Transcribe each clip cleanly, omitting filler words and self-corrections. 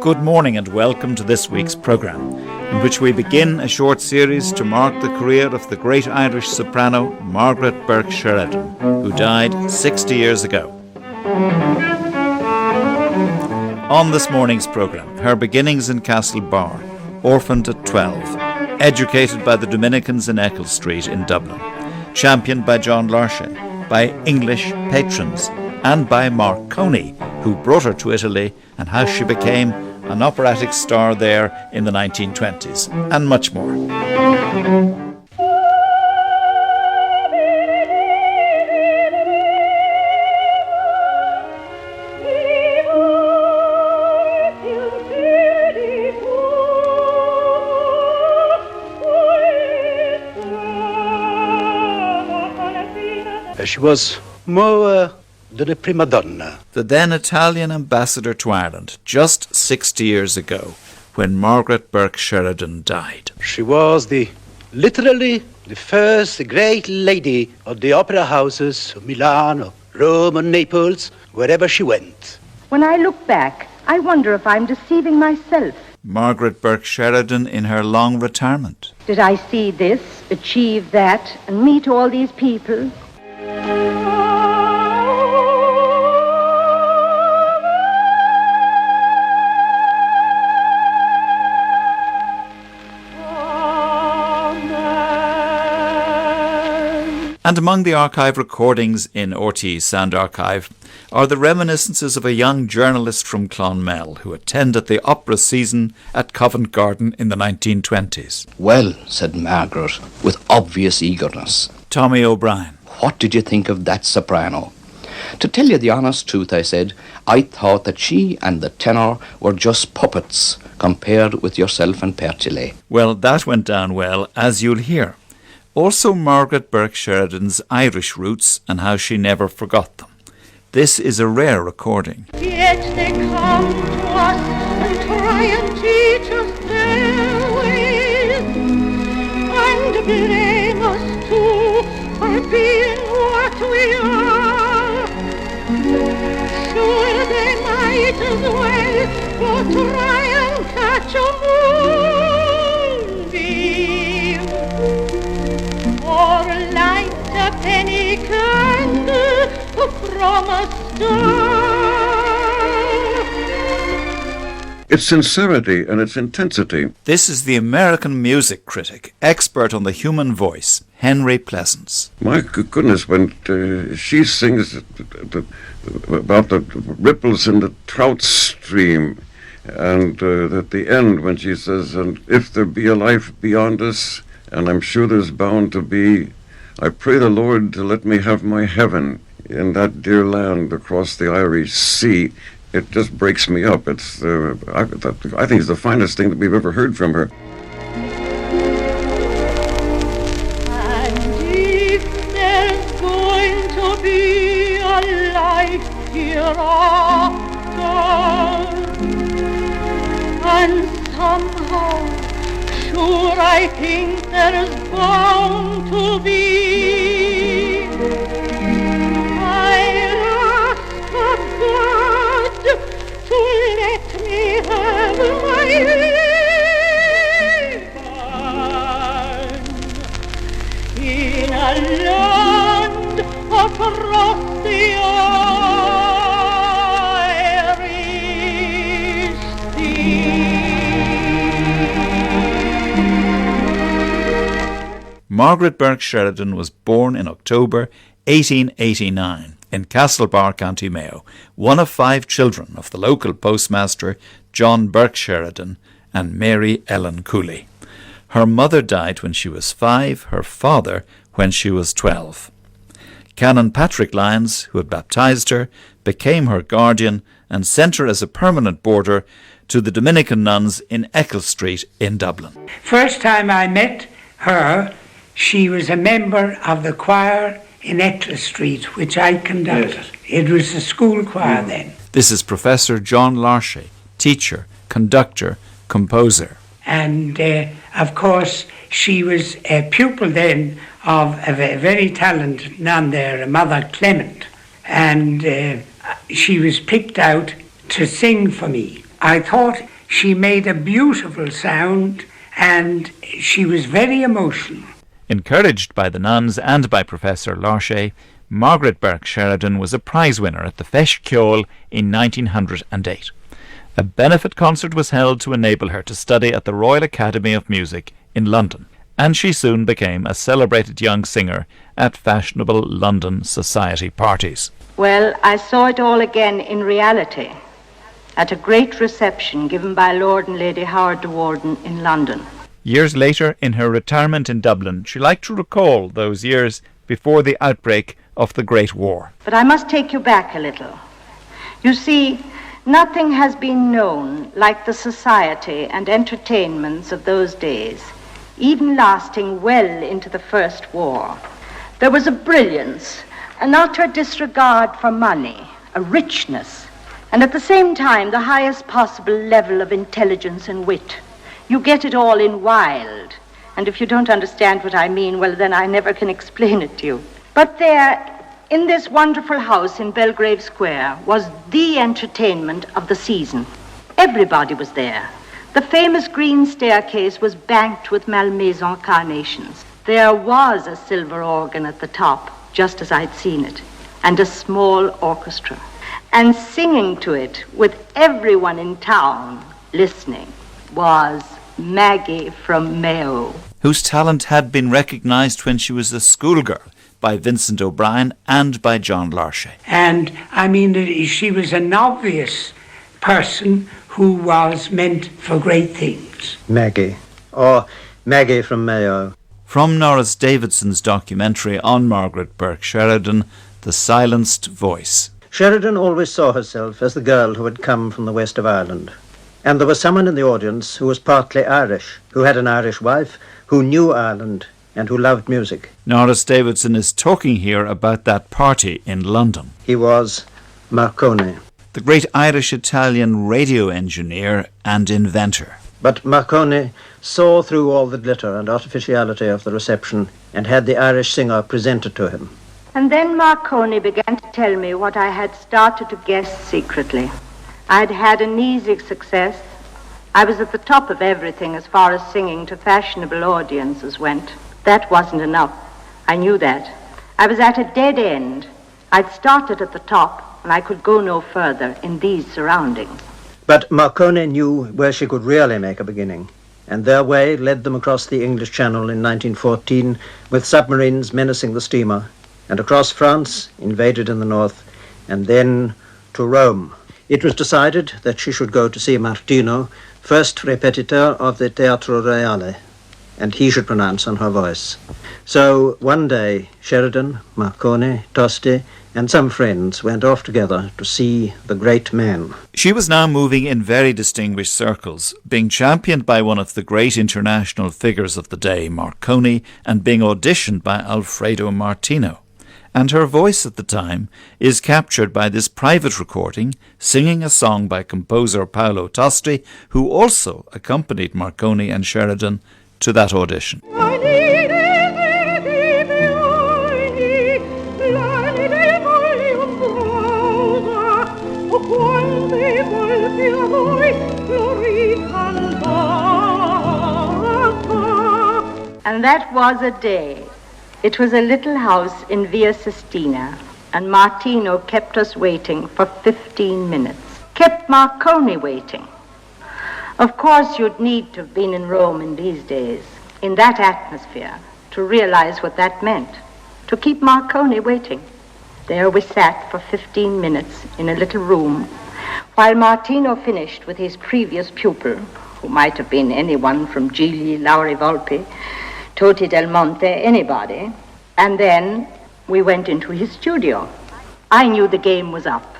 Good morning and welcome to this week's programme, in which we begin a short series to mark the career of the great Irish soprano Margaret Burke Sheridan, who died 60 years ago. On this morning's programme, her beginnings in Castlebar, orphaned at 12, educated by the Dominicans in Eccles Street in Dublin, championed by John Larshay, by English patrons, and by Mark Coney, who brought her to Italy, and how she became an operatic star there in the 1920s, and much more. She was more than a prima donna. The then Italian ambassador to Ireland, just 60 years ago, when Margaret Burke Sheridan died. She was literally the first great lady of the opera houses of Milan, or Rome, or Naples, wherever she went. When I look back, I wonder if I'm deceiving myself. Margaret Burke Sheridan in her long retirement. Did I see this, achieve that, and meet all these people? And among the archive recordings in RTÉ's Sound Archive are the reminiscences of a young journalist from Clonmel who attended the opera season at Covent Garden in the 1920s. "Well," said Margaret, with obvious eagerness, Tommy O'Brien. "what did you think of that soprano?" "To tell you the honest truth," I said, "I thought that she and the tenor were just puppets compared with yourself and Pertile." Well, that went down well, as you'll hear. Also Margaret Burke Sheridan's Irish roots and how she never forgot them. This is a rare recording. Yet they come to us and try and teach us their ways, and blame us too for being what we are. Sure they might as well go try and catch a moonbeam, or light a penny candle from a star. Its sincerity and its intensity. This is the American music critic, expert on the human voice, Henry Pleasance. My goodness, when she sings about the ripples in the trout stream, and at the end when she says, "And if there be a life beyond us, and I'm sure there's bound to be, I pray the Lord to let me have my heaven in that dear land across the Irish Sea," it just breaks me up. It's I think it's the finest thing that we've ever heard from her. And if there's going to be a life hereafter, and somehow sure I think there's bound to be, I'll ask of God to let me have my heaven in a land across the Irish Sea. Margaret Burke Sheridan was born in October 1889 in Castlebar, County Mayo, one of 5 children of the local postmaster John Burke Sheridan and Mary Ellen Cooley. Her mother died when she was 5, her father when she was 12. Canon Patrick Lyons, who had baptised her, became her guardian and sent her as a permanent boarder to the Dominican nuns in Eccles Street in Dublin. First time I met her, she was a member of the choir in Eccles Street, which I conducted. Yes. It was a school choir then. This is Professor John Larshay, teacher, conductor, composer. And of course, she was a pupil then of a very talented nun there, Mother Clement. And she was picked out to sing for me. I thought She made a beautiful sound and she was very emotional. Encouraged by the nuns and by Professor Larche, Margaret Burke Sheridan was a prize winner at the Feis Ceoil in 1908. A benefit concert was held to enable her to study at the Royal Academy of Music in London, and she soon became a celebrated young singer at fashionable London society parties. Well, I saw it all again in reality at a great reception given by Lord and Lady Howard de Warden in London. Years later, in her retirement in Dublin, she liked to recall those years before the outbreak of the Great War. But I must take you back a little. You see, nothing has been known like the society and entertainments of those days, even lasting well into the First War. There was a brilliance, an utter disregard for money, a richness, and at the same time the highest possible level of intelligence and wit. You get it all in Wilde, and if you don't understand what I mean, well, then I never can explain it to you. But there, in this wonderful house in Belgrave Square, was the entertainment of the season. Everybody was there. The famous green staircase was banked with Malmaison carnations. There was a silver organ at the top, just as I'd seen it, and a small orchestra. And singing to it, with everyone in town listening, was Maggie from Mayo, whose talent had been recognised when she was a schoolgirl by Vincent O'Brien and by John Larche. And I mean, she was an obvious person who was meant for great things. Maggie, or Maggie from Mayo. From Norris Davidson's documentary on Margaret Burke Sheridan, The Silenced Voice. Sheridan always saw herself as the girl who had come from the west of Ireland. And there was someone in the audience who was partly Irish, who had an Irish wife, who knew Ireland, and who loved music. Norris Davidson is talking here about that party in London. He was Marconi, the great Irish-Italian radio engineer and inventor. But Marconi saw through all the glitter and artificiality of the reception and had the Irish singer presented to him. And then Marconi began to tell me what I had started to guess secretly. I'd had an easy success. I was at the top of everything as far as singing to fashionable audiences went. That wasn't enough. I knew that. I was at a dead end. I'd started at the top, and I could go no further in these surroundings. But Marconi knew where she could really make a beginning, and their way led them across the English Channel in 1914 with submarines menacing the steamer, and across France, invaded in the north, and then to Rome. It was decided that she should go to see Martino, first repetiteur of the Teatro Reale, and he should pronounce on her voice. So one day, Sheridan, Marconi, Tosti, and some friends went off together to see the great man. She was now moving in very distinguished circles, being championed by one of the great international figures of the day, Marconi, and being auditioned by Alfredo Martino. And her voice at the time is captured by this private recording, singing a song by composer Paolo Tosti, who also accompanied Marconi and Sheridan to that audition. And that was a day. It was a little house in Via Sistina, and Martino kept us waiting for 15 minutes. Kept Marconi waiting. Of course, you'd need to have been in Rome in these days, in that atmosphere, to realize what that meant, to keep Marconi waiting. There we sat for 15 minutes in a little room, while Martino finished with his previous pupil, who might have been anyone from Gigli, Lauri Volpi, Toti del Monte, anybody. And then we went into his studio. I knew the game was up.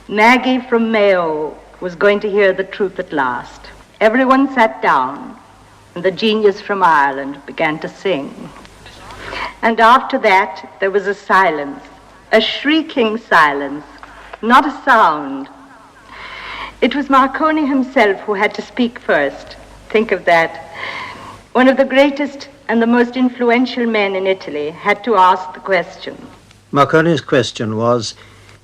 Maggie from Mayo was going to hear the truth at last. Everyone sat down, and the genius from Ireland began to sing. And after that, there was a silence, a shrieking silence, not a sound. It was Marconi himself who had to speak first. Think of that. One of the greatest and the most influential men in Italy had to ask the question. Marconi's question was,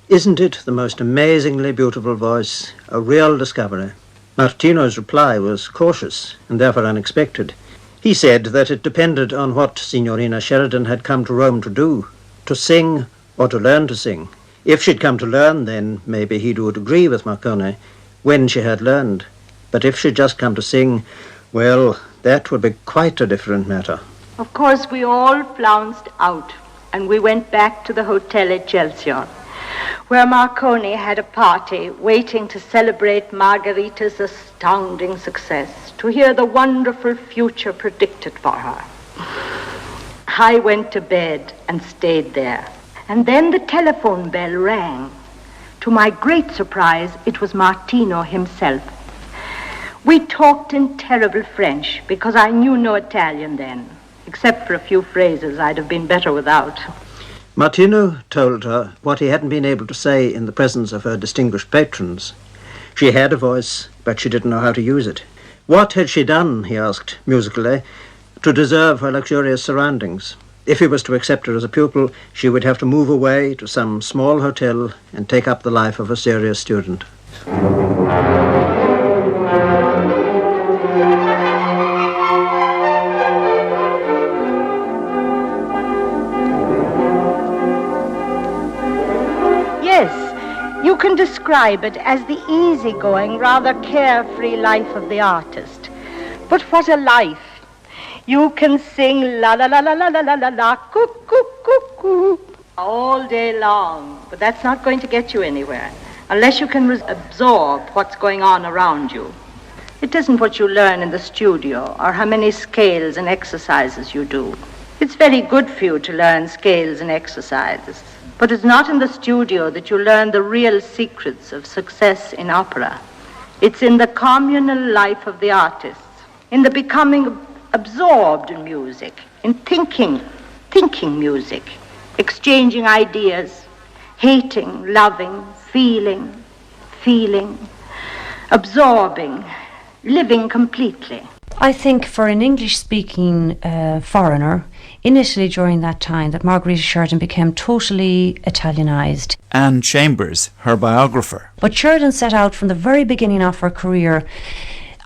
isn't it the most amazingly beautiful voice, a real discovery? Martino's reply was cautious and therefore unexpected. He said that it depended on what Signorina Sheridan had come to Rome to do, to sing or to learn to sing. If she'd come to learn, then maybe he would agree with Marconi when she had learned. But if she'd just come to sing, well, that would be quite a different matter. Of course, we all flounced out, and we went back to the Hotel Excelsior, where Marconi had a party waiting to celebrate Margherita's astounding success, to hear the wonderful future predicted for her. I went to bed and stayed there. And then the telephone bell rang. To my great surprise, it was Martino himself. We talked in terrible French, because I knew no Italian then, except for a few phrases I'd have been better without. Martino told her what he hadn't been able to say in the presence of her distinguished patrons. She had a voice, but she didn't know how to use it. What had she done, he asked, musically, to deserve her luxurious surroundings? If he was to accept her as a pupil, she would have to move away to some small hotel and take up the life of a serious student. Yes, you can describe it as the easygoing, rather carefree life of the artist. But what a life! You can sing la la la la la la la la la coo coo coo coo all day long, but that's not going to get you anywhere unless you can absorb what's going on around you. It isn't what you learn in the studio or how many scales and exercises you do. It's very good for you to learn scales and exercises, but it's not in the studio that you learn the real secrets of success in opera. It's in the communal life of the artists, in the becoming absorbed in music, in thinking music, exchanging ideas, hating, loving, feeling, absorbing, living completely. I think for an English-speaking foreigner in Italy during that time that Margarita Sheridan became totally Italianized. Anne Chambers, her biographer. But Sheridan set out from the very beginning of her career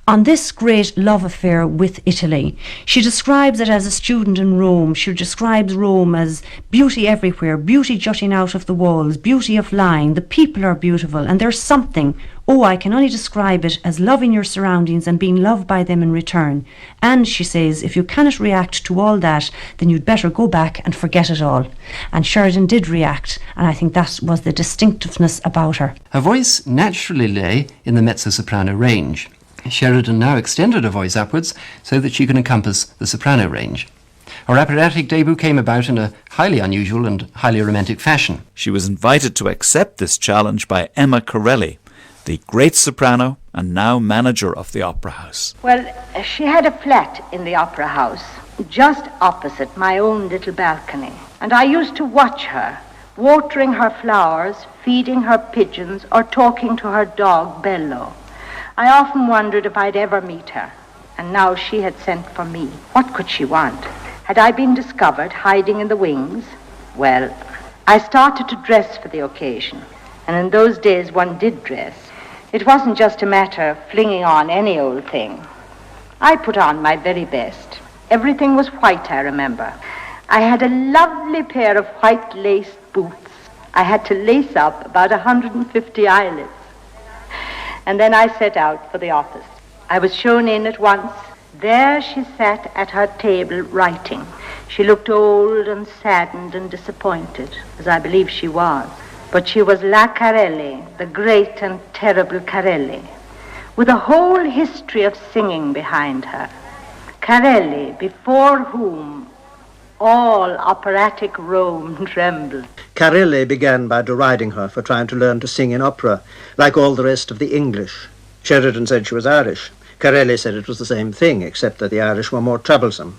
on this great love affair with Italy. She describes it as a student in Rome. She describes Rome as beauty everywhere, beauty jutting out of the walls, beauty of line. The people are beautiful, and there's something, I can only describe it as loving your surroundings and being loved by them in return. And she says, if you cannot react to all that, then you'd better go back and forget it all. And Sheridan did react, and I think that was the distinctiveness about her. Her voice naturally lay in the mezzo-soprano range. Sheridan now extended her voice upwards so that she could encompass the soprano range. Her operatic debut came about in a highly unusual and highly romantic fashion. She was invited to accept this challenge by Emma Corelli, the great soprano and now manager of the Opera House. Well, she had a flat in the Opera House, just opposite my own little balcony. And I used to watch her, watering her flowers, feeding her pigeons, or talking to her dog, Bello. I often wondered if I'd ever meet her, and now she had sent for me. What could she want? Had I been discovered hiding in the wings? Well, I started to dress for the occasion, and in those days one did dress. It wasn't just a matter of flinging on any old thing. I put on my very best. Everything was white, I remember. I had a lovely pair of white lace boots. I had to lace up about 150 eyelets. And then I set out for the office. I was shown in at once. There she sat at her table writing. She looked old and saddened and disappointed, as I believe she was. But she was La Carelli, the great and terrible Carelli, with a whole history of singing behind her. Carelli, before whom all operatic Rome trembled. Carelli began by deriding her for trying to learn to sing in opera, like all the rest of the English. Sheridan said she was Irish. Carelli said it was the same thing, except that the Irish were more troublesome.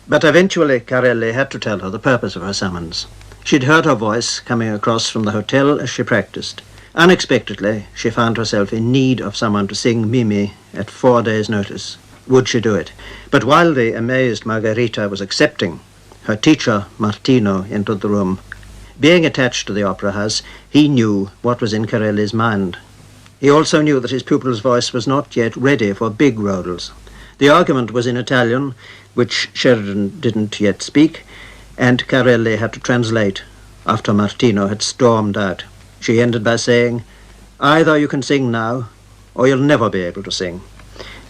But eventually Carelli had to tell her the purpose of her summons. She'd heard her voice coming across from the hotel as she practiced. Unexpectedly, she found herself in need of someone to sing Mimi at 4 days' notice. Would she do it? But while the amazed Margherita was accepting, her teacher, Martino, entered the room. Being attached to the opera house, he knew what was in Carelli's mind. He also knew that his pupil's voice was not yet ready for big roles. The argument was in Italian, which Sheridan didn't yet speak, and Carelli had to translate after Martino had stormed out. She ended by saying, "Either you can sing now, or you'll never be able to sing."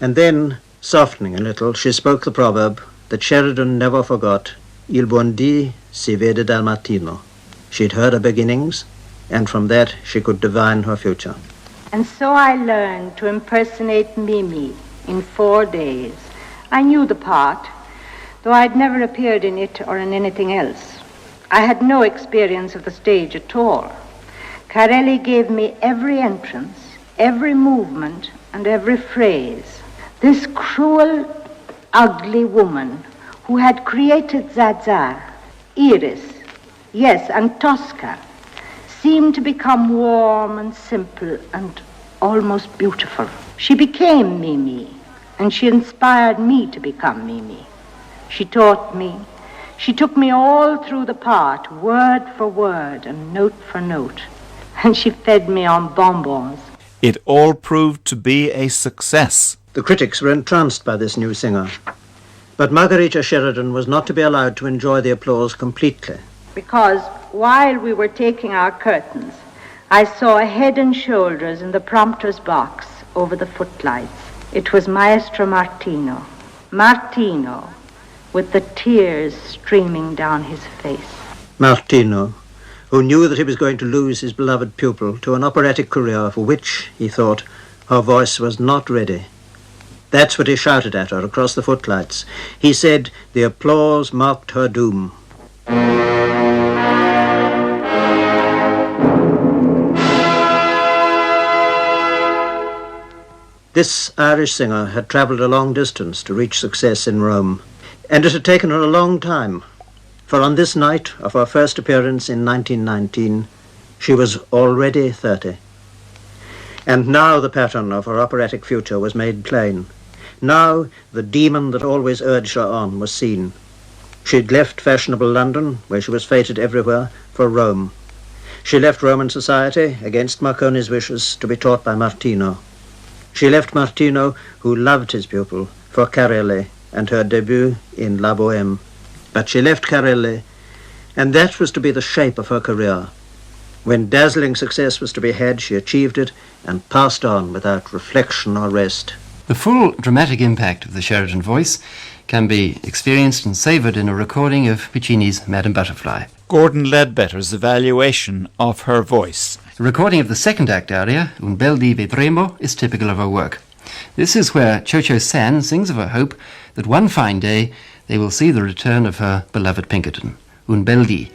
And then, softening a little, she spoke the proverb that Sheridan never forgot, "Il buon dì si vede dal mattino." She'd heard her beginnings, and from that she could divine her future. And so I learned to impersonate Mimi in 4 days. I knew the part, though I'd never appeared in it or in anything else. I had no experience of the stage at all. Carelli gave me every entrance, every movement, and every phrase. This cruel, ugly woman who had created Zaza, Iris, yes, and Tosca, seemed to become warm and simple and almost beautiful. She became Mimi, and she inspired me to become Mimi. She taught me. She took me all through the part, word for word and note for note, and she fed me on bonbons. It all proved to be a success. The critics were entranced by this new singer. But Margarita Sheridan was not to be allowed to enjoy the applause completely. Because while we were taking our curtains, I saw a head and shoulders in the prompter's box over the footlights. It was Maestro Martino. Martino, with the tears streaming down his face. Martino, who knew that he was going to lose his beloved pupil to an operatic career for which, he thought, her voice was not ready. That's what he shouted at her across the footlights. He said the applause marked her doom. This Irish singer had travelled a long distance to reach success in Rome, and it had taken her a long time, for on this night of her first appearance in 1919, she was already 30. And now the pattern of her operatic future was made plain. Now the demon that always urged her on was seen. She'd left fashionable London, where she was feted everywhere, for Rome. She left Roman society, against Marconi's wishes, to be taught by Martino. She left Martino, who loved his pupil, for Carelli and her debut in La Bohème. But she left Carelli, and that was to be the shape of her career. When dazzling success was to be had, she achieved it and passed on without reflection or rest. The full dramatic impact of the Sheridan voice can be experienced and savoured in a recording of Puccini's Madame Butterfly. Gordon Ledbetter's evaluation of her voice. The recording of the second act aria, Un bel dì vedremo, is typical of her work. This is where Cho-Cho San sings of her hope that one fine day they will see the return of her beloved Pinkerton. Un bel dì.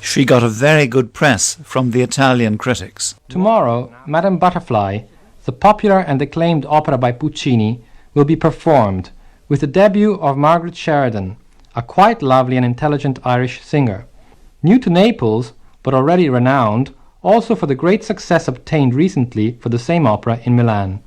She got a very good press from the Italian critics. Tomorrow, Madame Butterfly, the popular and acclaimed opera by Puccini, will be performed with the debut of Margaret Sheridan, a quite lovely and intelligent Irish singer. New to Naples, but already renowned, also for the great success obtained recently for the same opera in Milan.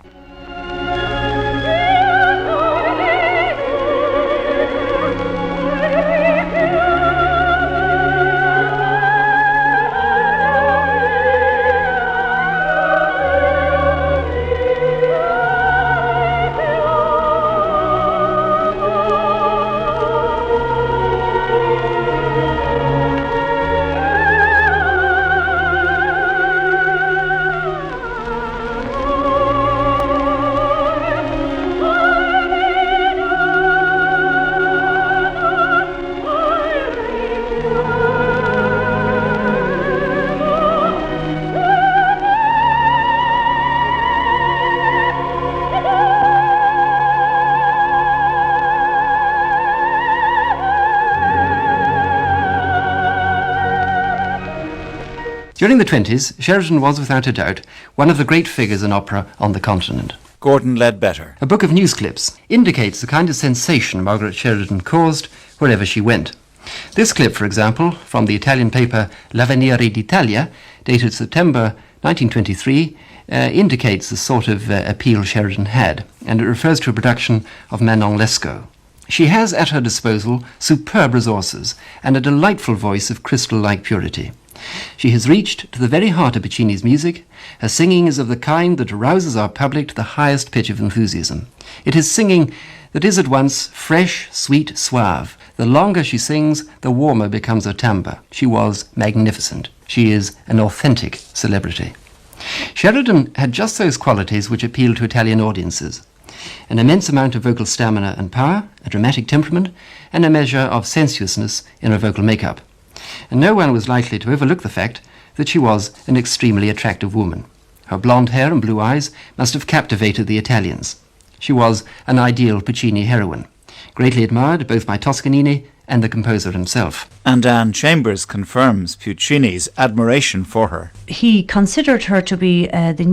During the 20s, Sheridan was, without a doubt, one of the great figures in opera on the continent. Gordon Ledbetter. A book of news clips indicates the kind of sensation Margaret Sheridan caused wherever she went. This clip, for example, from the Italian paper L'Avvenire d'Italia, dated September 1923, indicates the sort of appeal Sheridan had, and it refers to a production of Manon Lescaut. She has at her disposal superb resources and a delightful voice of crystal-like purity. She has reached to the very heart of Puccini's music. Her singing is of the kind that arouses our public to the highest pitch of enthusiasm. It is singing that is at once fresh, sweet, suave. The longer she sings, the warmer becomes her timbre. She was magnificent. She is an authentic celebrity. Sheridan had just those qualities which appeal to Italian audiences: an immense amount of vocal stamina and power, a dramatic temperament, and a measure of sensuousness in her vocal makeup. And no one was likely to overlook the fact that she was an extremely attractive woman. Her blonde hair and blue eyes must have captivated the Italians. She was an ideal Puccini heroine, greatly admired both by Toscanini and the composer himself. And Anne Chambers confirms Puccini's admiration for her. He considered her to be the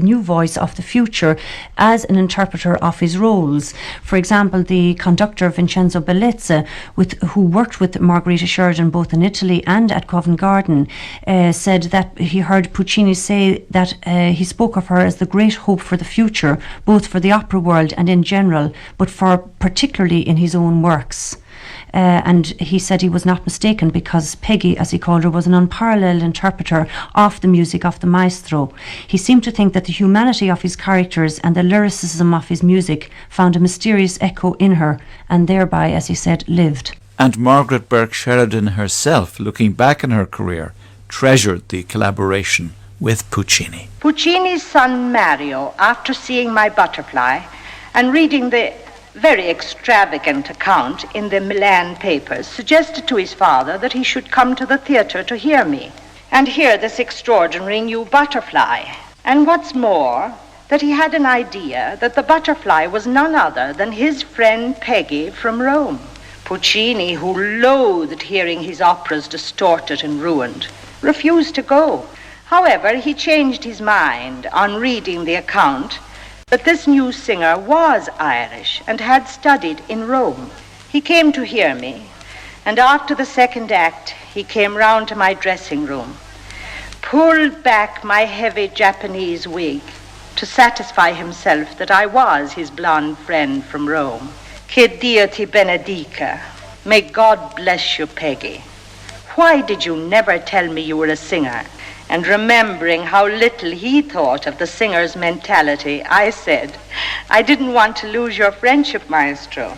new voice of the future as an interpreter of his roles. For example, the conductor Vincenzo Bellezza, who worked with Margherita Sheridan both in Italy and at Covent Garden, said that he heard Puccini say that he spoke of her as the great hope for the future, both for the opera world and in general, but for particularly in his own works. And he said he was not mistaken, because Peggy, as he called her, was an unparalleled interpreter of the music of the maestro. He seemed to think that the humanity of his characters and the lyricism of his music found a mysterious echo in her, and thereby, as he said, lived. And Margaret Burke Sheridan herself, looking back on her career, treasured the collaboration with Puccini. Puccini's son Mario, after seeing my Butterfly and reading the very extravagant account in the Milan papers, suggested to his father that he should come to the theatre to hear me and hear this extraordinary new Butterfly. And what's more, that he had an idea that the Butterfly was none other than his friend Peggy from Rome. Puccini, who loathed hearing his operas distorted and ruined, refused to go. However, he changed his mind on reading the account that this new singer was Irish and had studied in Rome. He came to hear me, and after the second act, he came round to my dressing room, pulled back my heavy Japanese wig to satisfy himself that I was his blonde friend from Rome. Che Dio ti benedica. May God bless you, Peggy. Why did you never tell me you were a singer? And remembering how little he thought of the singer's mentality, I said, I didn't want to lose your friendship, maestro,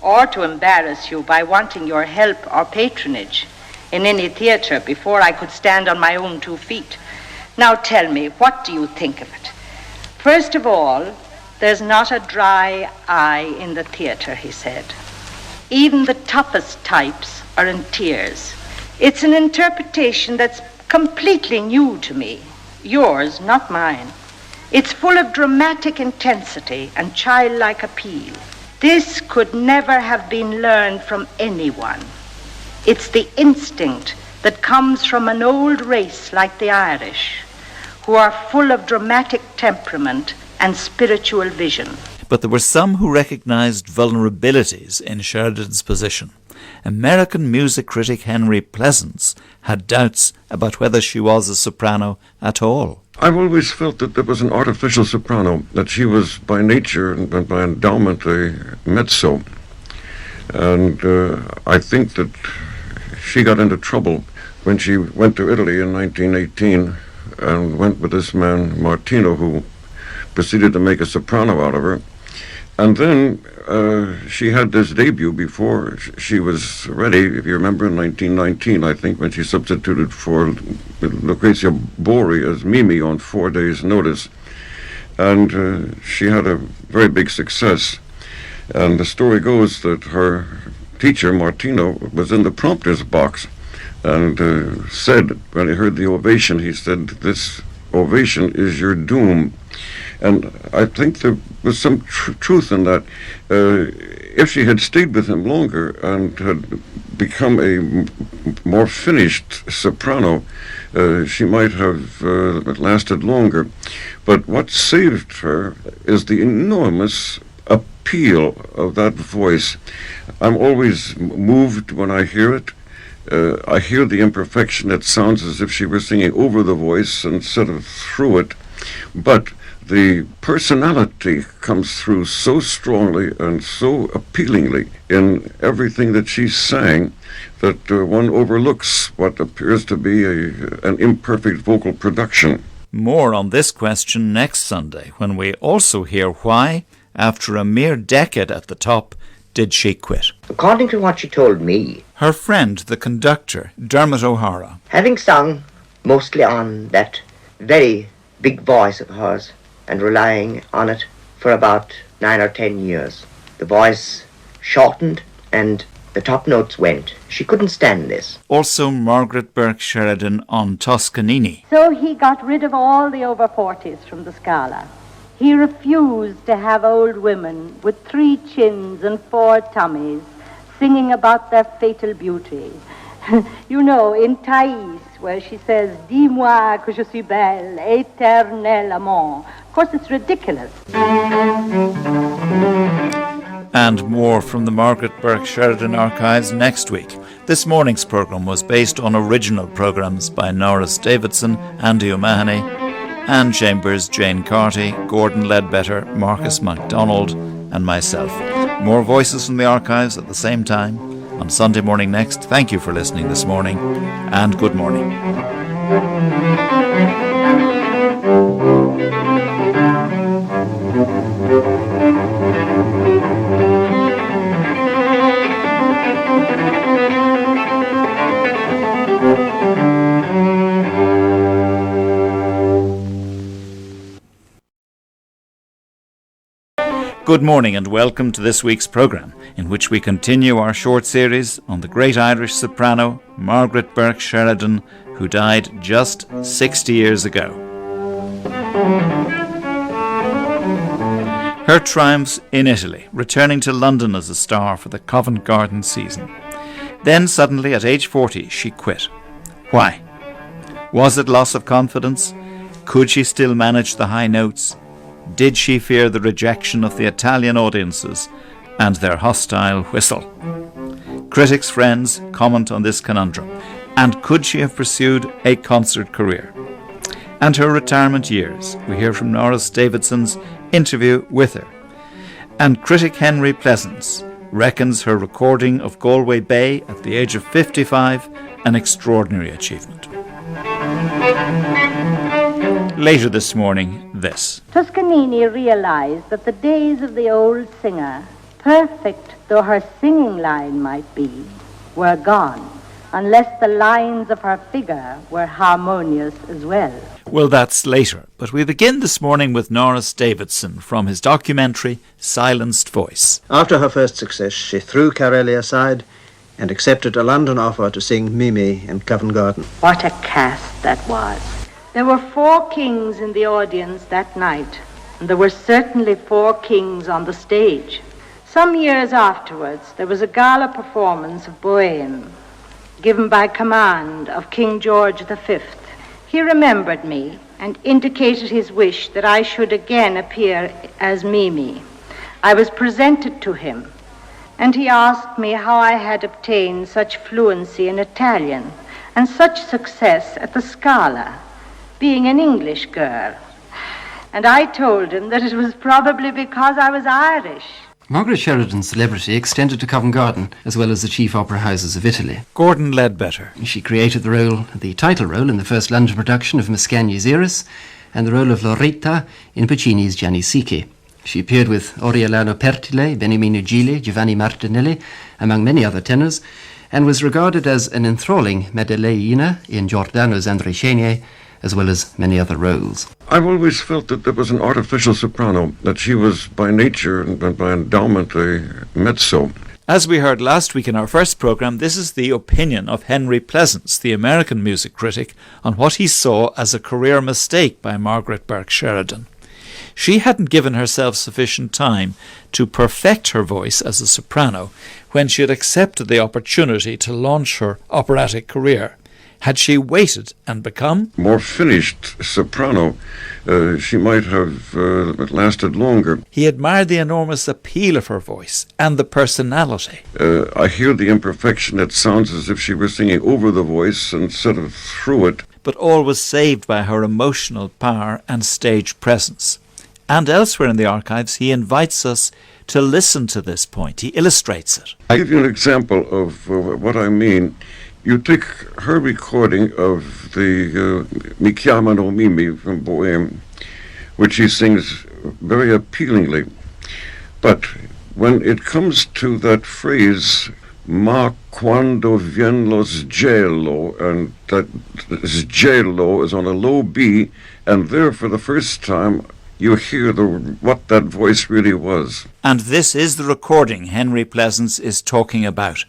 or to embarrass you by wanting your help or patronage in any theatre before I could stand on my own 2 feet. Now tell me, what do you think of it? First of all, there's not a dry eye in the theatre, he said. Even the toughest types are in tears. It's an interpretation that's completely new to me. Yours, not mine. It's full of dramatic intensity and childlike appeal. This could never have been learned from anyone. It's the instinct that comes from an old race like the Irish, who are full of dramatic temperament and spiritual vision. But there were some who recognised vulnerabilities in Sheridan's position. American music critic Henry Pleasance had doubts about whether she was a soprano at all. I've always felt that there was an artificial soprano, that she was by nature and by endowment a mezzo. And I think that she got into trouble when she went to Italy in 1918 and went with this man, Martino, who proceeded to make a soprano out of her. And then she had this debut before she was ready, if you remember, in 1919, I think, when she substituted for Lucrezia Borri as Mimi on 4 days' notice. And she had a very big success. And the story goes that her teacher, Martino, was in the prompter's box and said, when he heard the ovation, he said, "This ovation is your doom." And I think there was some truth in that. If she had stayed with him longer and had become a more finished soprano, she might have lasted longer. But what saved her is the enormous appeal of that voice. I'm always moved when I hear it. I hear the imperfection. It sounds as if she were singing over the voice instead of through it. But the personality comes through so strongly and so appealingly in everything that she sang that one overlooks what appears to be an imperfect vocal production. More on this question next Sunday, when we also hear why, after a mere decade at the top, did she quit. According to what she told me, her friend, the conductor, Dermot O'Hara, having sung mostly on that very big voice of hers and relying on it for about 9 or 10 years, the voice shortened and the top notes went. She couldn't stand this. Also Margaret Burke Sheridan on Toscanini. So he got rid of all the over 40s from the Scala. He refused to have old women with 3 chins and 4 tummies singing about their fatal beauty. You know, in Thais, where she says, "Dis-moi que je suis belle, éternel amant." Of course, it's ridiculous. And more from the Margaret Burke Sheridan archives next week. This morning's programme was based on original programmes by Norris Davidson, Andy O'Mahony, Anne Chambers, Jane Carty, Gordon Ledbetter, Marcus MacDonald, and myself. More voices from the archives at the same time on Sunday morning next. Thank you for listening this morning, and good morning. Good morning and welcome to this week's programme, in which we continue our short series on the great Irish soprano Margaret Burke Sheridan, who died just 60 years ago. Her triumphs in Italy, returning to London as a star for the Covent Garden season. Then suddenly at age 40 she quit. Why? Was it loss of confidence? Could she still manage the high notes? Did she fear the rejection of the Italian audiences and their hostile whistle? Critics' friends comment on this conundrum. And could she have pursued a concert career? And her retirement years. We hear from Norris Davidson's interview with her. And critic Henry Pleasance reckons her recording of Galway Bay at the age of 55 an extraordinary achievement. Later this morning, this. Toscanini realized that the days of the old singer, perfect though her singing line might be, were gone, unless the lines of her figure were harmonious as well. Well, that's later, but we begin this morning with Norris Davidson from his documentary Silenced Voice. After her first success, she threw Corelli aside and accepted a London offer to sing Mimi in Covent Garden. What a cast that was. There were 4 kings in the audience that night, and there were certainly 4 kings on the stage. Some years afterwards, there was a gala performance of Bowman, given by command of King George V. He remembered me and indicated his wish that I should again appear as Mimi. I was presented to him, and he asked me how I had obtained such fluency in Italian and such success at the Scala, being an English girl. And I told him that it was probably because I was Irish. Margaret Sheridan's celebrity extended to Covent Garden, as well as the chief opera houses of Italy. Gordon Ledbetter. She created the title role in the first London production of Mascagni's Iris, and the role of Loretta in Puccini's Gianni Schicchi. She appeared with Oriolano Pertile, Beniamino Gigli, Giovanni Martinelli, among many other tenors, and was regarded as an enthralling Medellina in Giordano's André Chénier, as well as many other roles. I've always felt that there was an artificial soprano, that she was by nature and by endowment a mezzo. As we heard last week in our first programme, this is the opinion of Henry Pleasance, the American music critic, on what he saw as a career mistake by Margaret Burke Sheridan. She hadn't given herself sufficient time to perfect her voice as a soprano when she had accepted the opportunity to launch her operatic career. Had she waited and become more finished soprano, she might have lasted longer. He admired the enormous appeal of her voice and the personality. I hear the imperfection. It sounds as if she were singing over the voice instead of through it. But all was saved by her emotional power and stage presence. And elsewhere in the archives, he invites us to listen to this point. He illustrates it. I'll give you an example of what I mean. You take her recording of the Mi chiamano Mimi from Bowman, which she sings very appealingly. But when it comes to that phrase, ma quando vien lo sgelo, and that sgelo is on a low B, and there for the first time you hear what that voice really was. And this is the recording Henry Pleasance is talking about.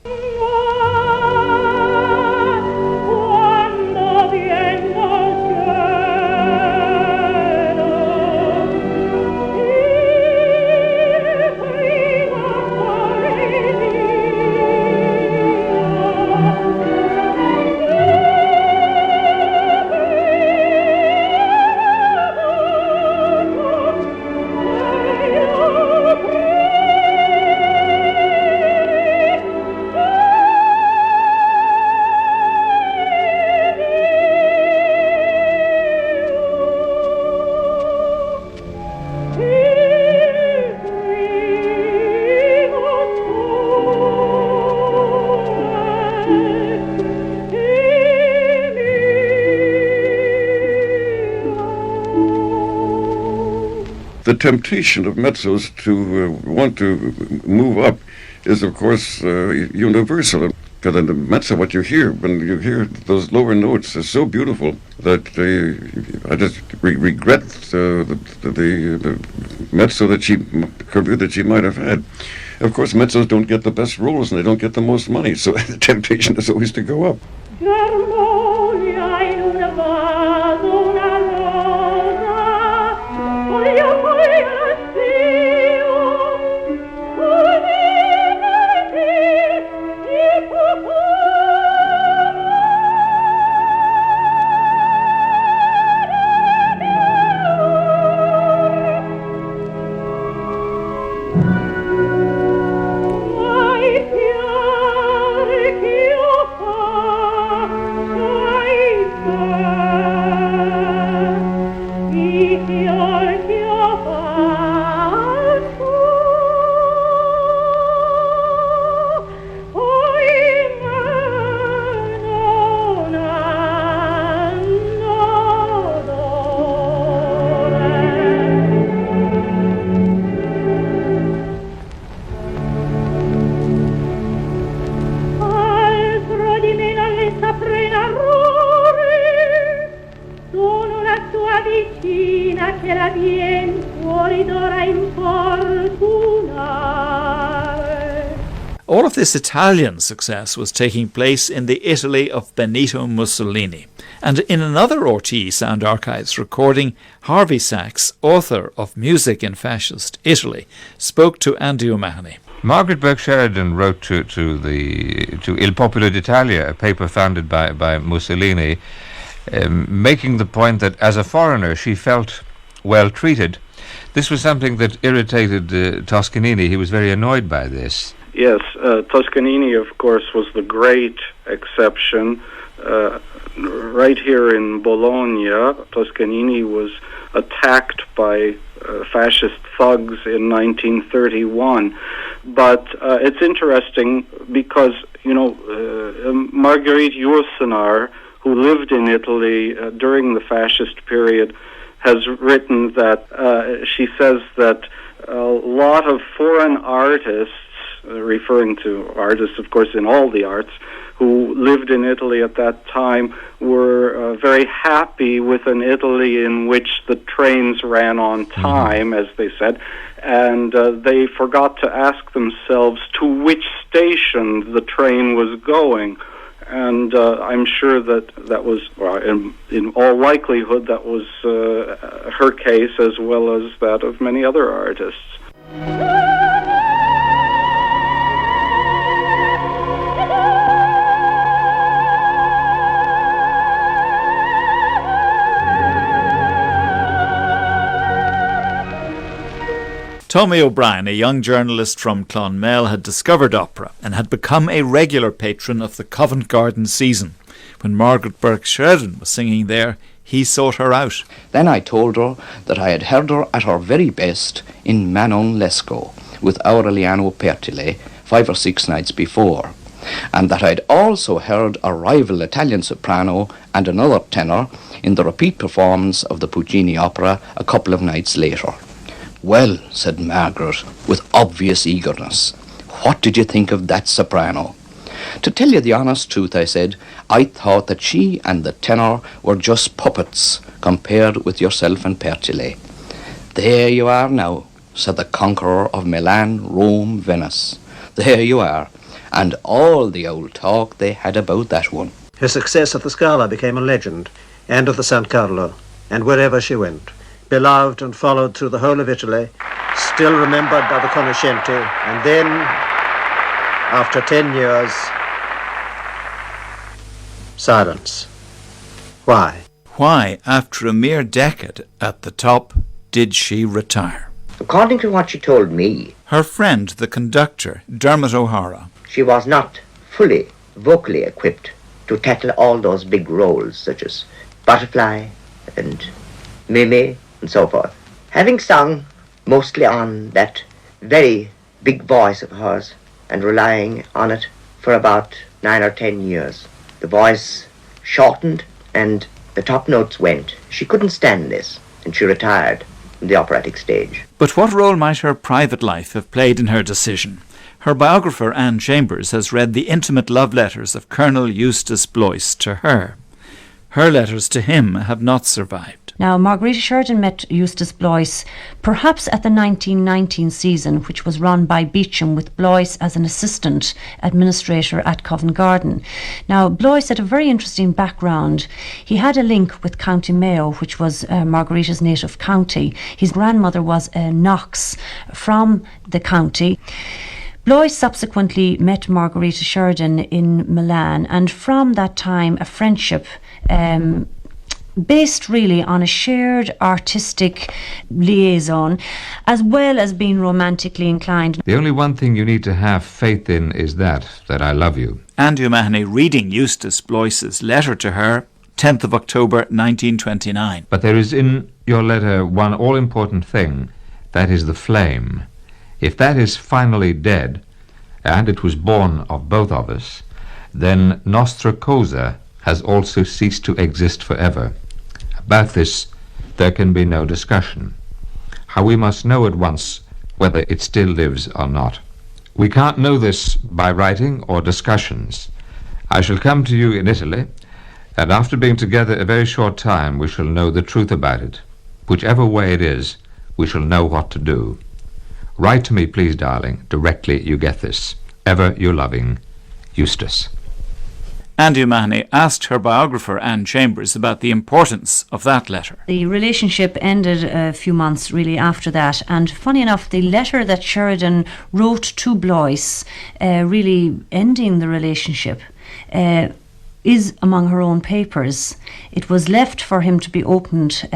The temptation of mezzos to want to move up is, of course, universal. Because in the mezzo, what you hear when you hear those lower notes is so beautiful that I just regret the mezzo career that she might have had. Of course, mezzos don't get the best roles and they don't get the most money, so the temptation is always to go up. All of this Italian success was taking place in the Italy of Benito Mussolini. And in another RTE Sound Archives recording, Harvey Sachs, author of Music in Fascist Italy, spoke to Andy O'Mahony. Margaret Burke Sheridan wrote to Il Popolo d'Italia, a paper founded by Mussolini, making the point that as a foreigner she felt well treated. This was something that irritated Toscanini. He was very annoyed by this. Yes, Toscanini, of course, was the great exception. Right here in Bologna, Toscanini was attacked by fascist thugs in 1931. But it's interesting because, Marguerite Yourcenar, who lived in Italy during the fascist period, has written that she says that a lot of foreign artists, referring to artists, of course, in all the arts, who lived in Italy at that time, were very happy with an Italy in which the trains ran on time, as they said, and they forgot to ask themselves to which station the train was going. And I'm sure that was, in all likelihood, that was her case as well as that of many other artists. Tommy O'Brien, a young journalist from Clonmel, had discovered opera and had become a regular patron of the Covent Garden season. When Margaret Burke Sheridan was singing there, he sought her out. Then I told her that I had heard her at her very best in Manon Lescaut with Aureliano Pertile 5 or 6 nights before, and that I'd also heard a rival Italian soprano and another tenor in the repeat performance of the Puccini opera a couple of nights later. "Well," said Margaret, with obvious eagerness, "what did you think of that soprano?" "To tell you the honest truth," I said, "I thought that she and the tenor were just puppets compared with yourself and Pertile." "There you are now," said the conqueror of Milan, Rome, Venice. "There you are, and all the old talk they had about that one." Her success at the Scala became a legend, and of the San Carlo, and wherever she went. Beloved and followed through the whole of Italy, still remembered by the conoscenti, and then, after 10 years, silence. Why? Why, after a mere decade at the top, did she retire? According to what she told me, her friend, the conductor, Dermot O'Hara, she was not fully vocally equipped to tackle all those big roles such as Butterfly and Mimi and so forth. Having sung mostly on that very big voice of hers and relying on it for about 9 or 10 years, the voice shortened and the top notes went. She couldn't stand this, and she retired from the operatic stage. But what role might her private life have played in her decision? Her biographer, Anne Chambers, has read the intimate love letters of Colonel Eustace Blois to her. Her letters to him have not survived. Now, Margarita Sheridan met Eustace Blois perhaps at the 1919 season, which was run by Beecham, with Blois as an assistant administrator at Covent Garden. Now, Blois had a very interesting background. He had a link with County Mayo, which was Margarita's native county. His grandmother was a Knox from the county. Blois subsequently met Margarita Sheridan in Milan, and from that time a friendship based really on a shared artistic liaison, as well as being romantically inclined. The only one thing you need to have faith in is that I love you. Andy O'Mahony reading Eustace Blois's letter to her, 10th of October 1929. But there is in your letter one all-important thing, that is the flame. If that is finally dead, and it was born of both of us, then Nostra Cosa has also ceased to exist forever. About this there can be no discussion. How we must know at once whether it still lives or not. We can't know this by writing or discussions. I shall come to you in Italy, and after being together a very short time we shall know the truth about it. Whichever way it is, we shall know what to do. Write to me, please, darling, directly you get this. Ever your loving, Eustace. Andy O'Mahony asked her biographer, Anne Chambers, about the importance of that letter. The relationship ended a few months really after that, and funny enough, the letter that Sheridan wrote to Blois, really ending the relationship, is among her own papers. It was left for him to be opened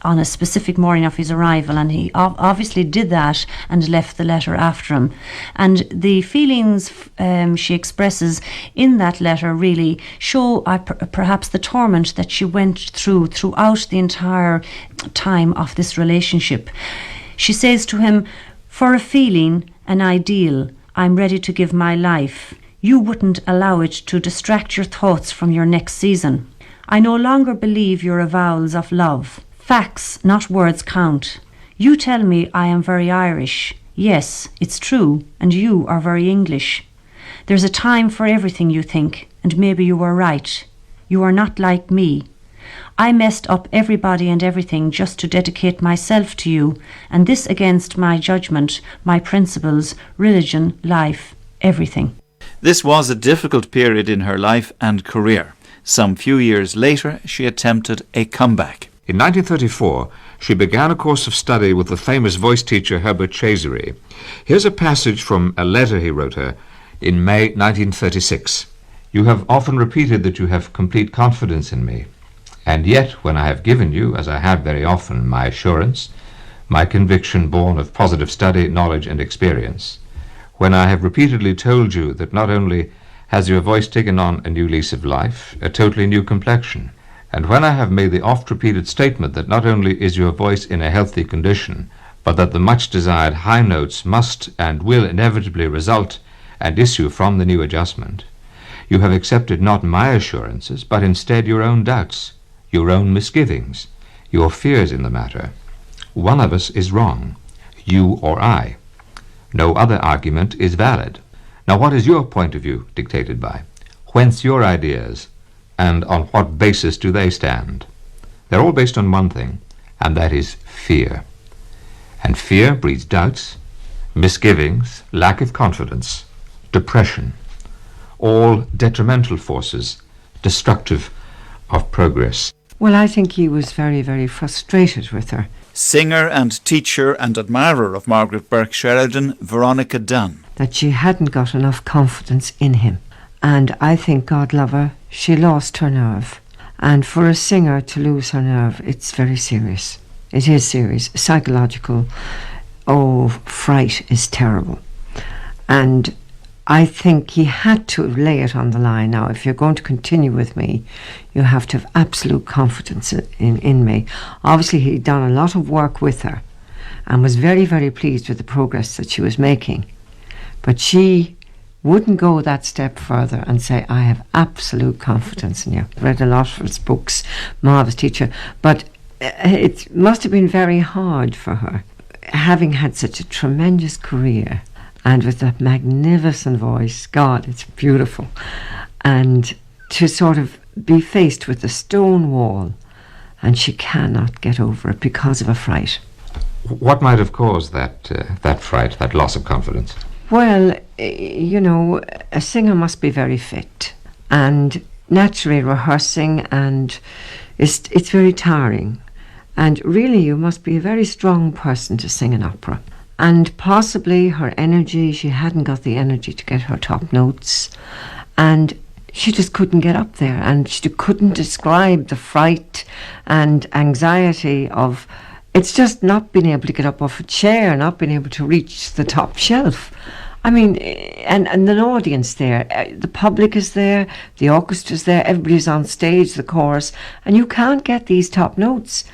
on a specific morning of his arrival, and he obviously did that and left the letter after him. And the feelings she expresses in that letter really show perhaps the torment that she went throughout the entire time of this relationship. She says to him, "For a feeling, an ideal, I'm ready to give my life. You wouldn't allow it to distract your thoughts from your next season. I no longer believe your avowals of love. Facts, not words, count. You tell me I am very Irish. Yes, it's true, and you are very English. There's a time for everything, you think, and maybe you were right. You are not like me. I messed up everybody and everything just to dedicate myself to you, and this against my judgment, my principles, religion, life, everything." This was a difficult period in her life and career. Some few years later, she attempted a comeback. In 1934, she began a course of study with the famous voice teacher Herbert Chazere. Here's a passage from a letter he wrote her in May 1936. "You have often repeated that you have complete confidence in me. And yet, when I have given you, as I have very often, my assurance, my conviction born of positive study, knowledge, and experience, when I have repeatedly told you that not only has your voice taken on a new lease of life, a totally new complexion, and when I have made the oft-repeated statement that not only is your voice in a healthy condition, but that the much-desired high notes must and will inevitably result and issue from the new adjustment, you have accepted not my assurances, but instead your own doubts, your own misgivings, your fears in the matter. One of us is wrong, you or I. No other argument is valid. Now what is your point of view dictated by? Whence your ideas? And on what basis do they stand? They're all based on one thing, and that is fear. And fear breeds doubts, misgivings, lack of confidence, depression, all detrimental forces, destructive of progress." Well, I think he was very, very frustrated with her. Singer and teacher and admirer of Margaret Burke Sheridan, Veronica Dunn. That she hadn't got enough confidence in him. And I think, God love her, she lost her nerve. And for a singer to lose her nerve, it's very serious. It is serious. Psychological, fright is terrible. And I think he had to lay it on the line. Now, if you're going to continue with me, you have to have absolute confidence in me. Obviously, he'd done a lot of work with her and was very, very pleased with the progress that she was making. But she wouldn't go that step further and say, I have absolute confidence in you. Read a lot of his books, marvellous teacher. But it must have been very hard for her, having had such a tremendous career, and with that magnificent voice, God, it's beautiful, and to sort of be faced with a stone wall, and she cannot get over it because of a fright. What might have caused that fright, that loss of confidence? Well, you know, a singer must be very fit, and naturally rehearsing, and it's very tiring, and really you must be a very strong person to sing an opera. And possibly her energy, she hadn't got the energy to get her top notes, and she just couldn't get up there, and she couldn't describe the fright and anxiety of, it's just not being able to get up off a chair, not being able to reach the top shelf. I mean, and an audience there, the public is there, the orchestra's there, everybody's on stage, the chorus, and you can't get these top notes.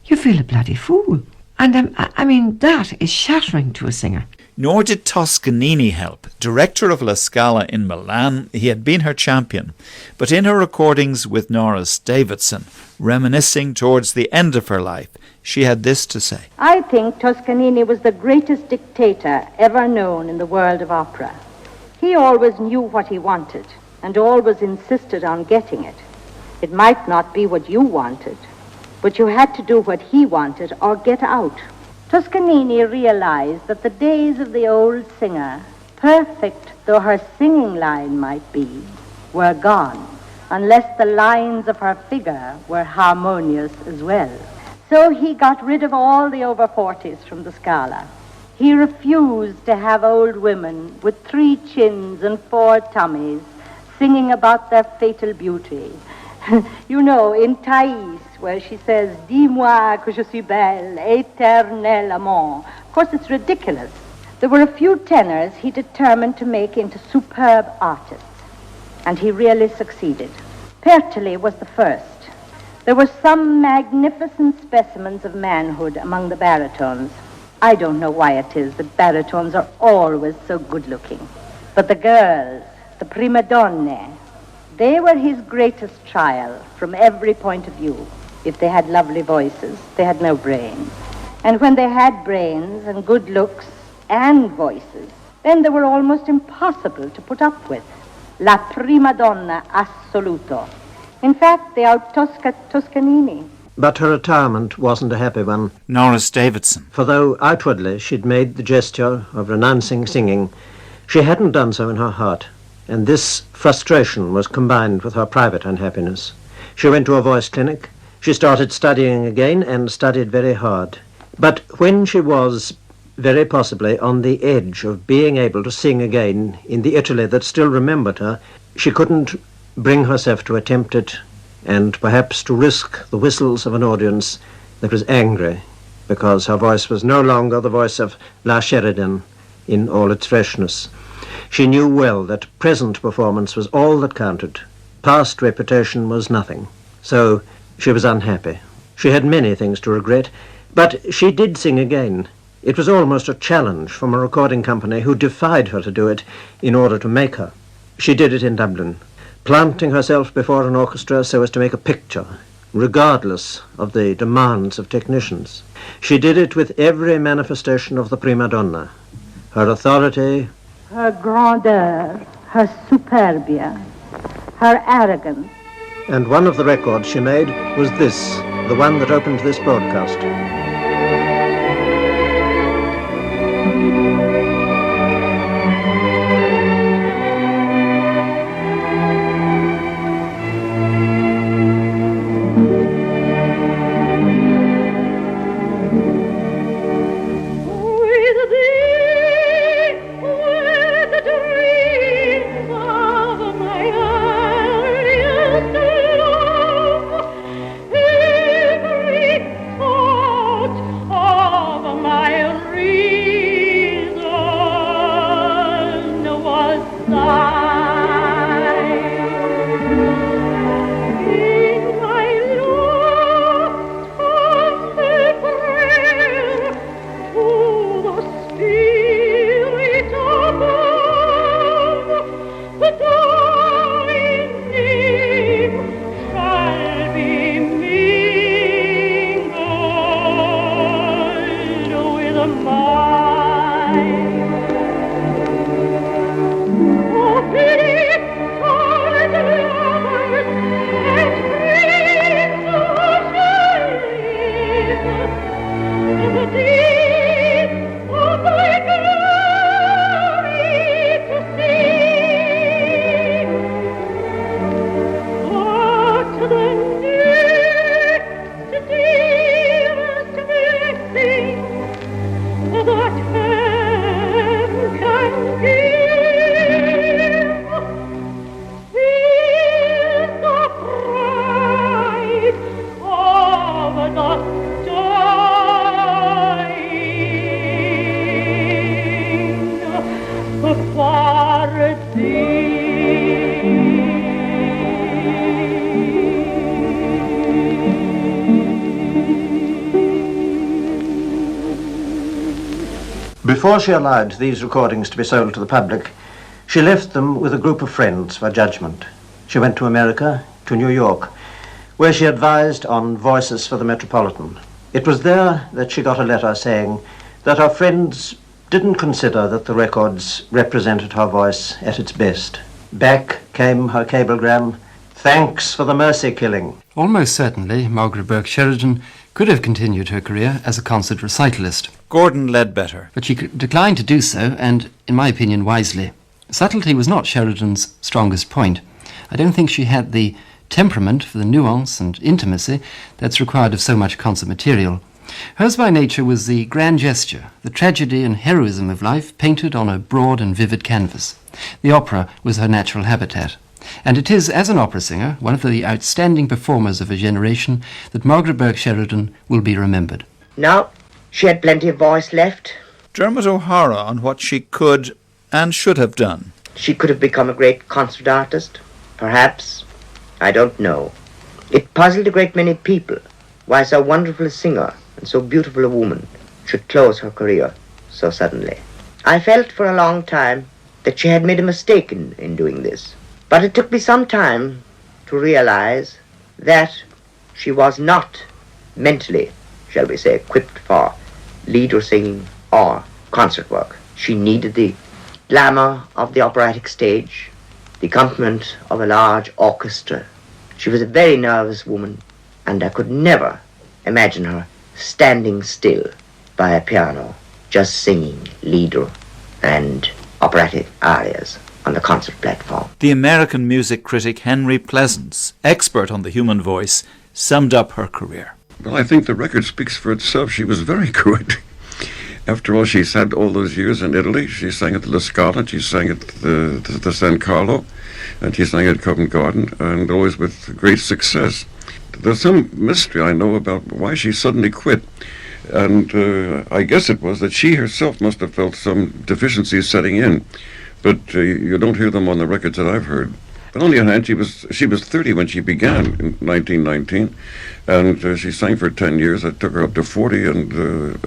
You feel a bloody fool. And I mean, that is shattering to a singer. Nor did Toscanini help. Director of La Scala in Milan, he had been her champion. But in her recordings with Norris Davidson, reminiscing towards the end of her life, she had this to say. I think Toscanini was the greatest dictator ever known in the world of opera. He always knew what he wanted and always insisted on getting it. It might not be what you wanted, but you had to do what he wanted or get out. Toscanini realized that the days of the old singer, perfect though her singing line might be, were gone, unless the lines of her figure were harmonious as well. So he got rid of all the over 40s from the Scala. He refused to have old women with 3 chins and 4 tummies singing about their fatal beauty, You know, in Thais, where she says, dis-moi que je suis belle, éternel amant. Of course, it's ridiculous. There were a few tenors he determined to make into superb artists, and he really succeeded. Pertile was the first. There were some magnificent specimens of manhood among the baritones. I don't know why it is that baritones are always so good-looking. But the girls, the prima donne, they were his greatest trial from every point of view. If they had lovely voices, they had no brains. And when they had brains and good looks and voices, then they were almost impossible to put up with. La prima donna assoluto. In fact, they out-Toscanini. Toscanini. But her retirement wasn't a happy one. Norris Davidson. For though outwardly she'd made the gesture of renouncing singing, she hadn't done so in her heart, and this frustration was combined with her private unhappiness. She went to a voice clinic, she started studying again, and studied very hard. But when she was, very possibly, on the edge of being able to sing again in the Italy that still remembered her, she couldn't bring herself to attempt it, and perhaps to risk the whistles of an audience that was angry, because her voice was no longer the voice of La Sheridan in all its freshness. She knew well that present performance was all that counted. Past reputation was nothing. So she was unhappy. She had many things to regret, but she did sing again. It was almost a challenge from a recording company who defied her to do it in order to make her. She did it in Dublin, planting herself before an orchestra so as to make a picture, regardless of the demands of technicians. She did it with every manifestation of the prima donna, her authority, her grandeur, her superbia, her arrogance. And one of the records she made was this, the one that opened this broadcast. Before she allowed these recordings to be sold to the public, she left them with a group of friends for judgment. She went to America, to New York, where she advised on Voices for the Metropolitan. It was there that she got a letter saying that her friends didn't consider that the records represented her voice at its best. Back came her cablegram, "Thanks for the mercy killing." Almost certainly, Margaret Burke Sheridan could have continued her career as a concert recitalist. Gordon Ledbetter. But she declined to do so, and, in my opinion, wisely. Subtlety was not Sheridan's strongest point. I don't think she had the temperament for the nuance and intimacy that's required of so much concert material. Hers by nature was the grand gesture, the tragedy and heroism of life painted on a broad and vivid canvas. The opera was her natural habitat. And it is, as an opera singer, one of the outstanding performers of a generation, that Margaret Burke Sheridan will be remembered. Now, she had plenty of voice left. Dermot O'Hara on what she could and should have done. She could have become a great concert artist. Perhaps. I don't know. It puzzled a great many people why so wonderful a singer and so beautiful a woman should close her career so suddenly. I felt for a long time that she had made a mistake in doing this. But it took me some time to realize that she was not mentally, shall we say, equipped for lieder singing or concert work. She needed the glamour of the operatic stage, the accompaniment of a large orchestra. She was a very nervous woman, and I could never imagine her standing still by a piano, just singing lieder and operatic arias on the concert platform. The American music critic Henry Pleasance, expert on the human voice, summed up her career. Well, I think the record speaks for itself. She was very good. After all, she's had all those years in Italy. She sang at the La Scala, she sang at the San Carlo, and she sang at Covent Garden, and always with great success. There's some mystery I know about why she suddenly quit. And I guess it was that she herself must have felt some deficiencies setting in. But you don't hear them on the records that I've heard. But on the other hand, she was 30 when she began in 1919, and she sang for 10 years. That took her up to 40, and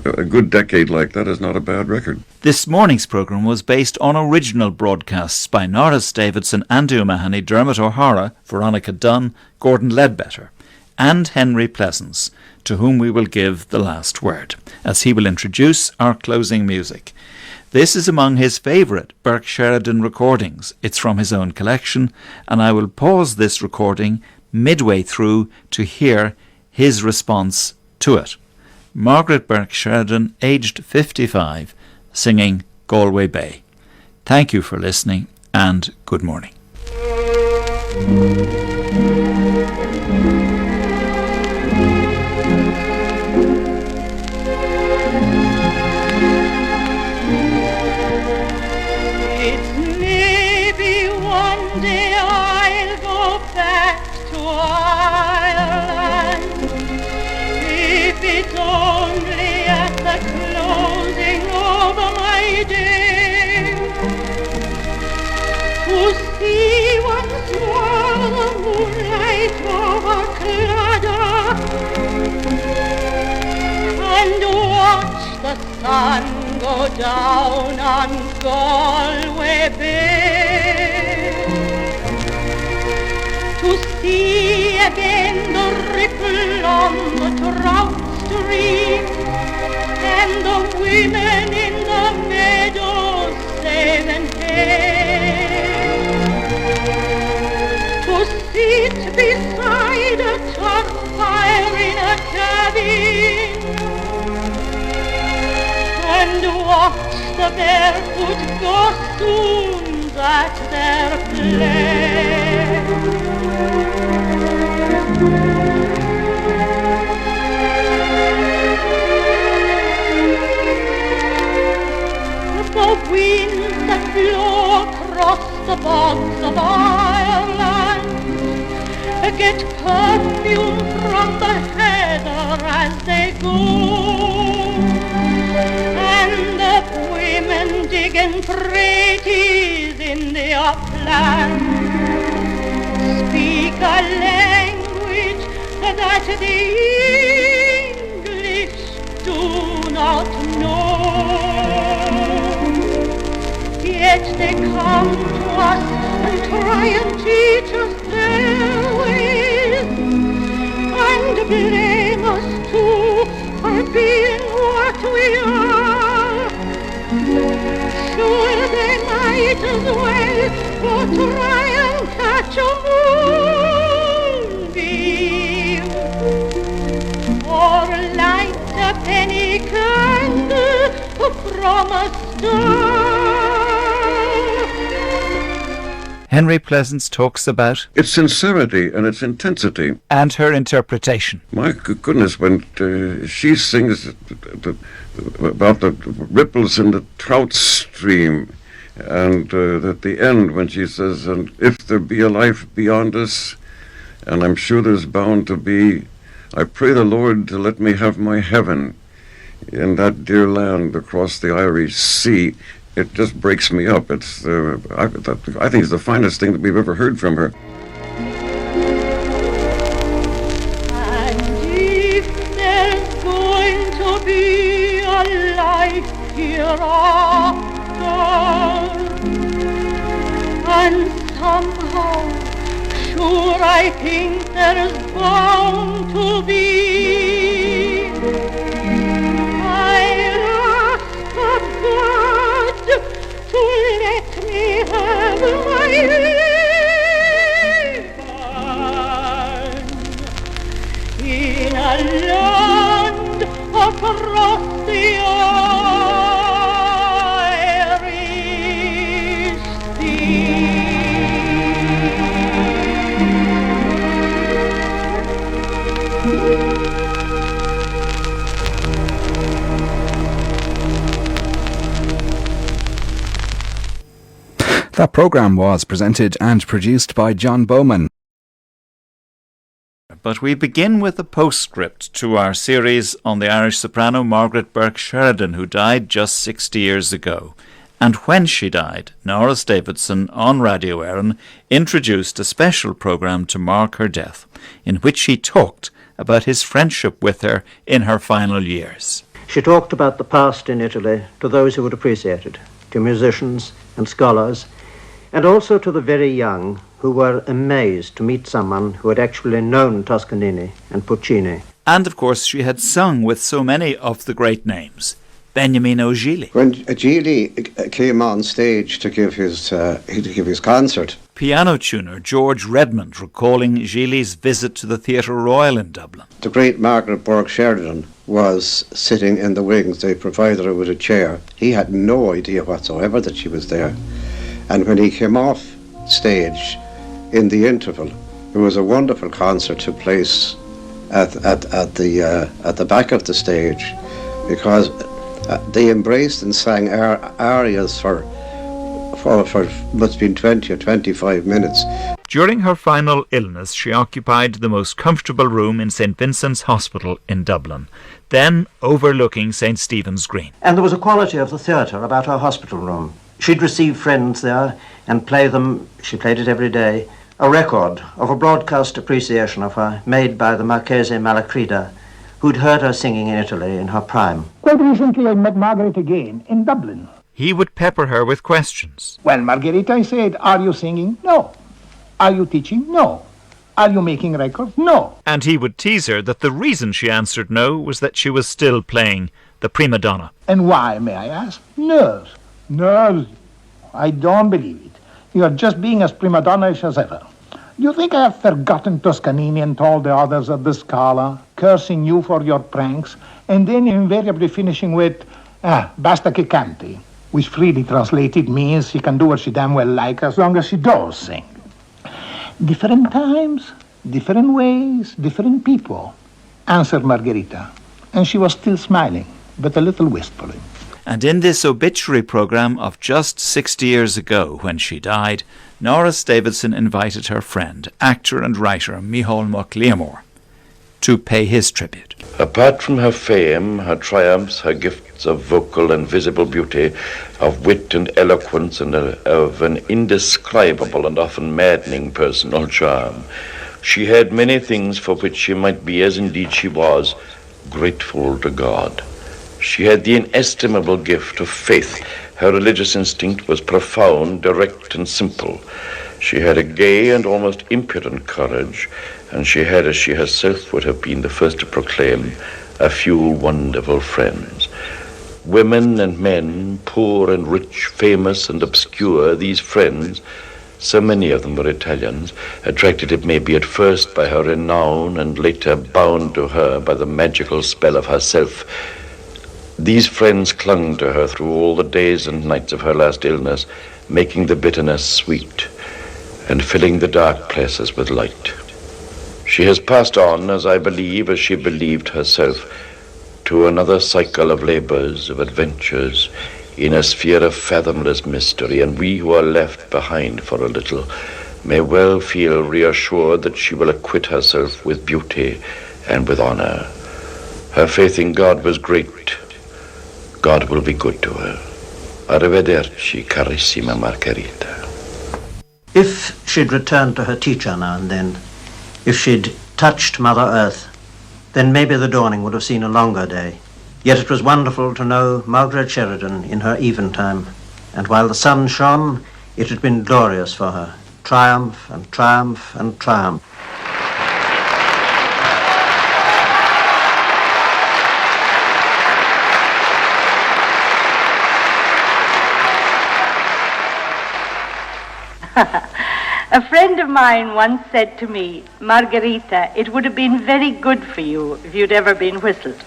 a good decade like that is not a bad record. This morning's programme was based on original broadcasts by Norris Davidson, Andy O'Mahony, Dermot O'Hara, Veronica Dunn, Gordon Ledbetter, and Henry Pleasance, to whom we will give the last word, as he will introduce our closing music. This is among his favourite Burke Sheridan recordings. It's from his own collection, and I will pause this recording midway through to hear his response to it. Margaret Burke Sheridan, aged 55, singing Galway Bay. Thank you for listening, and good morning. See once more the moonlight over Claddagh and watch the sun go down on Galway Bay, to see again the ripple on the trout stream and the women in the meadows saving hay. To sit beside a turf fire in a cabin and watch the barefoot gossoons at their play. The winds that blow across the bogs of Ireland get perfume from the heather as they go, and the women digging praties in the upland speak a language that the English do not know. Yet they come to us and try and teach us their ways, and blame us too for being what we are. Sure, they might as well go try and catch a moonbeam, or light a penny candle from a star. Henry Pleasance talks about its sincerity and its intensity. And her interpretation. My goodness, when she sings about the ripples in the trout stream And at the end, when she says, and if there be a life beyond us, and I'm sure there's bound to be, I pray the Lord to let me have my heaven in that dear land across the Irish Sea. It just breaks me up. It's I think it's the finest thing that we've ever heard from her. And if there's going to be a life hereafter, and somehow, sure I think there's bound to be, I ask of God to let me have my heaven in a land across the Irish Sea. That programme was presented and produced by John Bowman. But we begin with a postscript to our series on the Irish soprano Margaret Burke Sheridan, who died just 60 years ago. And when she died, Norris Davidson on Radio Éireann introduced a special programme to mark her death, in which he talked about his friendship with her in her final years. She talked about the past in Italy to those who would appreciate it, to musicians and scholars, and also to the very young who were amazed to meet someone who had actually known Toscanini and Puccini. And of course she had sung with so many of the great names. Beniamino Gigli. When Gigli came on stage to give his concert, piano tuner George Redmond recalling Gigli's visit to the Theatre Royal in Dublin. The great Margaret Burke Sheridan was sitting in the wings. They provided her with a chair. He had no idea whatsoever that she was there. And when he came off stage, in the interval, there was a wonderful concert took place at the back of the stage, because they embraced and sang arias for must have been 20 or 25 minutes. During her final illness, she occupied the most comfortable room in St. Vincent's Hospital in Dublin, then overlooking St. Stephen's Green. And there was a quality of the theatre about her hospital room. She'd receive friends there and play them, she played it every day, a record of a broadcast appreciation of her made by the Marchese Malacrida, who'd heard her singing in Italy in her prime. Quite recently I met Margaret again in Dublin. He would pepper her with questions. Well, Margherita, I said, are you singing? No. Are you teaching? No. Are you making records? No. And he would tease her that the reason she answered no was that she was still playing the prima donna. And why, may I ask? Nerves. Nerves. I don't believe it. You are just being as prima donna-ish as ever. You think I have forgotten Toscanini and all the others at the Scala, cursing you for your pranks, and then invariably finishing with, basta che canti, which freely translated means she can do what she damn well like as long as she does sing. Different times, different ways, different people, answered Margherita, and she was still smiling, but a little wistfully. And in this obituary programme of just 60 years ago, when she died, Norris Davidson invited her friend, actor and writer Micheál MacLiamore, to pay his tribute. Apart from her fame, her triumphs, her gifts of vocal and visible beauty, of wit and eloquence, and of an indescribable and often maddening personal charm, she had many things for which she might be, as indeed she was, grateful to God. She had the inestimable gift of faith. Her religious instinct was profound, direct, and simple. She had a gay and almost impudent courage, and she had, as she herself would have been the first to proclaim, a few wonderful friends. Women and men, poor and rich, famous and obscure, these friends, so many of them were Italians, attracted it may be at first by her renown and later bound to her by the magical spell of herself. These friends clung to her through all the days and nights of her last illness, making the bitterness sweet and filling the dark places with light. She has passed on, as I believe, as she believed herself, to another cycle of labors, of adventures, in a sphere of fathomless mystery, and we who are left behind for a little may well feel reassured that she will acquit herself with beauty and with honor. Her faith in God was great. God will be good to her. Arrivederci, carissima Margherita. If she'd returned to her teacher now and then, if she'd touched Mother Earth, then maybe the dawning would have seen a longer day. Yet it was wonderful to know Margaret Sheridan in her eventime, and while the sun shone, it had been glorious for her. Triumph and triumph and triumph. A friend of mine once said to me, Margherita, it would have been very good for you if you'd ever been whistled.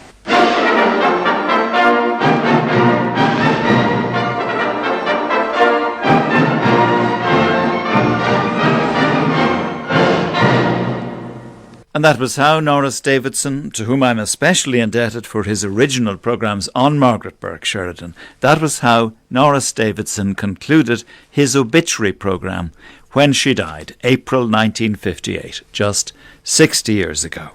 And that was how Norris Davidson, to whom I'm especially indebted for his original programmes on Margaret Burke Sheridan, that was how Norris Davidson concluded his obituary programme when she died, April 1958, just 60 years ago.